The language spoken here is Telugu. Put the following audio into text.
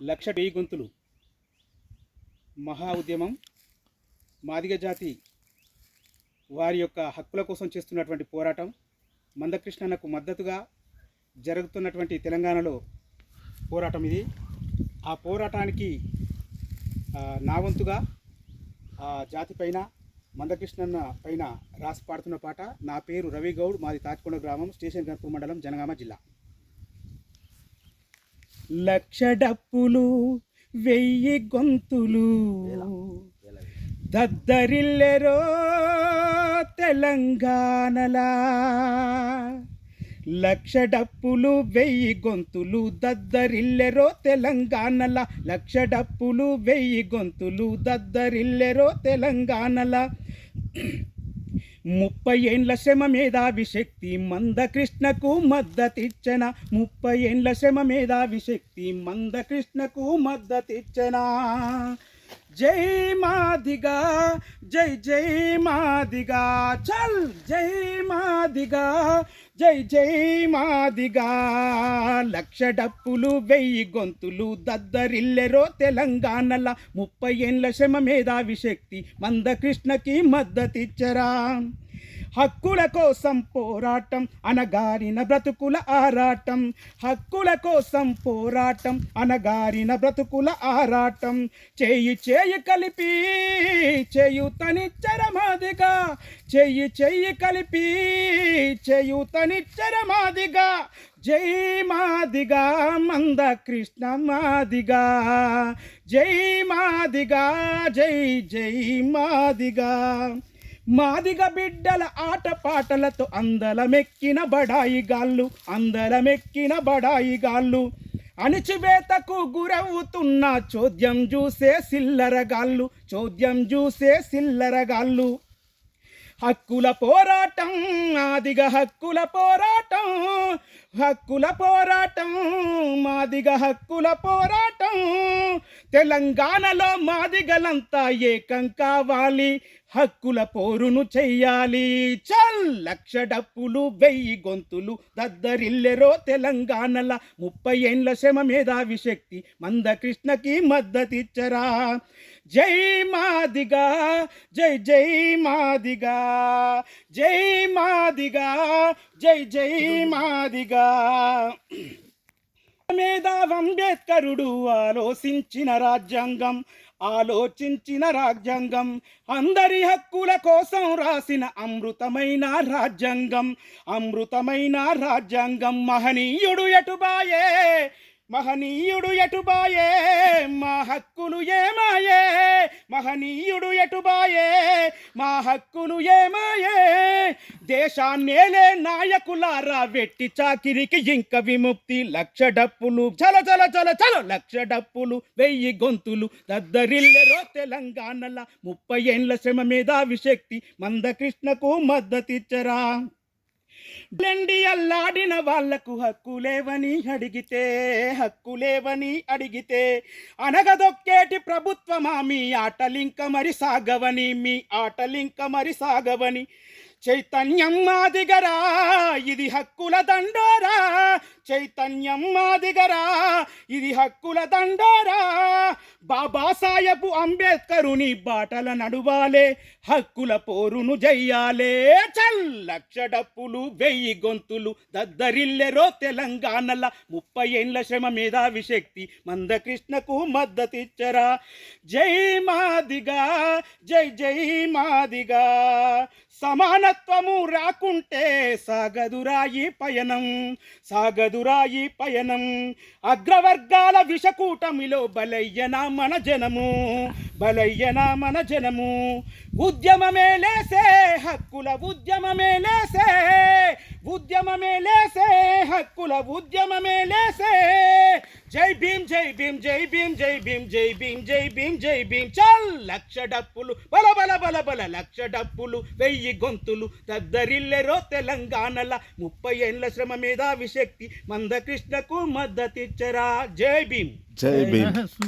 లక్ష వెయ్యి గొంతులు మహా ఉద్యమం మాదిగ జాతి వారి యొక్క హక్కుల కోసం చేస్తున్నటువంటి పోరాటం మందకృష్ణన్నకు మద్దతుగా జరుగుతున్నటువంటి తెలంగాణలో పోరాటం ఇది. ఆ పోరాటానికి నా వంతుగా ఆ జాతి పైన మందకృష్ణన్న పైన రాసి పాడుతున్న పాట. నా పేరు రవి గౌడ్, మాది తాటికొండ గ్రామం, స్టేషన్ గన్పూర్ మండలం, జనగామ జిల్లా. లక్ష డప్పులు వెయ్యి గొంతులు దద్దరిల్లెరో తెలంగాణలా, లక్ష డప్పులు వెయ్యి గొంతులు దద్దరిల్లెరో తెలంగాణలా, లక్ష డప్పులు వెయ్యి గొంతులు దద్దరిల్లెరో తెలంగాణలా. 30 ఏండ్ల శ్రమ మేధావి శక్తి మందకృష్ణకు మద్దతిచ్చన, 30 ఏండ్ల శ్రమ మేధావి శక్తి మందకృష్ణకు మద్దతిచ్చన. జై మాదిగా, జై జై మాదిగా, చల్ జై మాదిగా, జై జై మాదిగా. లక్ష డప్పులు వెయ్యి గొంతులు దద్దరిల్లెరో తెలంగాణల, 30 ఏండ్ల శ్రమ మేధావి శక్తి మందకృష్ణకి మద్దతిచ్చరా. హక్కుల కోసం పోరాటం అనగారిన బ్రతుకుల ఆరాటం, హక్కుల కోసం పోరాటం అనగారిన బ్రతుకుల ఆరాటం. చేయి చేయి కలిపి చేయుతనిచ్చర మాదిగా, చేయి చేయి కలిపి చేయుతనిచ్చర మాదిగా. జై మాదిగా మందకృష్ణ మాదిగా, జై మాదిగా, జై జై మాదిగా. మాదిగ బిడ్డల ఆటపాటలతో అందలమెక్కిన బడాయిగాళ్ళు, అందలమెక్కిన బడాయిగాళ్ళు. అణిచివేతకు గురవుతున్న చోద్యం చూసే సిల్లరగాళ్ళు, చోద్యం చూసే సిల్లరగాళ్ళు. హక్కుల పోరాటం మాదిగ హక్కుల పోరాటం, హక్కుల పోరాటం మాదిగ హక్కుల పోరాటం. తెలంగాణలో మాదిగలంతా ఏకం కావాలి, హక్కుల పోరును చెయ్యాలి. చల్ లక్ష డప్పులు వెయ్యి గొంతులు దద్దరిల్లెరో తెలంగాణల, 30 ఏండ్ల శ్రమ మేధావి శక్తి మందకృష్ణకి మద్దతిచ్చరా. జై మాదిగా, జై జై మాదిగా, జై మాదిగా, జై జై మాదిగా. మేధావి అంబేద్కరుడు ఆలోచించిన రాజ్యాంగం, ఆలోచించిన రాజ్యాంగం, అందరి హక్కుల కోసం రాసిన అమృతమైన రాజ్యాంగం, అమృతమైన రాజ్యాంగం. మహనీయుడు ఎటుబాయే, మహనీయుడు ఎటుబాయే, మా హక్కులు ఏమాయే, మహనీయుడు ఎటుబాయే, మా హక్కులు ఏమాయే. దేశాన్నేలే నాయకులారా వెట్టి చాకిరికి ఇంక విముక్తి. లక్ష డప్పులు చల చల చల చల, లక్ష డప్పులు వెయ్యి గొంతులు దద్దరిల్లెరో తెలంగాణల, 30 ఏండ్ల శ్రమ మేధావి శక్తి మందకృష్ణకు మద్దతిచ్చరా. బ్లెండి అల్లాడిన వాళ్లకు హక్కులేవని అడిగితే, హక్కులేవని అడిగితే, అనగదొక్కేటి ప్రభుత్వమా మీ ఆటలింక మరి సాగవని, మీ ఆటలింక మరి సాగవని. చైతన్యం మాదిగరా ఇది హక్కుల దండోరా, చైతన్యం మాదిగరా ఇది హక్కుల దండోరా. బాబాసాహెబ్ అంబేద్కరుని బాటల నడువాలే, హక్కుల పోరును జయ్యాలే. చల్ లక్ష డప్పులు వెయ్యి గొంతులు దద్దరిల్లెరో తెలంగాణల, 30 ఏండ్ల శ్రమ మేధావి శక్తి మందకృష్ణకు మద్దతిచ్చరా. జై మాదిగా, జై జై మాదిగా. సమానత్వము రాకుంటే సాగదురాయి పయనం, సాగదురాయి పయనం. అగ్రవర్గాల విషకూటమిలో బలయ్యనా మన జనము, బలయ్యనా మన జనము. ఉద్యమమే లేసే హక్కుల ఉద్యమమే లేసే, ఉద్యమమే లేసే హక్కుల ఉద్యమమే లేసే. జై భీమ్, జై భీమ్, జై భీమ్, జై భీమ్, జై భీమ్, జై భీమ్, జై భీమ్. చల్ లక్ష డప్పులు బల బల బల బల, లక్ష డప్పులు వెయ్యి గొంతులు దద్దరిల్లెరో తెలంగాణల, 30 ఏండ్ల శ్రమ మేధావి శక్తి మందకృష్ణకు మద్దతిచ్చరా. జై భీమ్, జై భీమ్.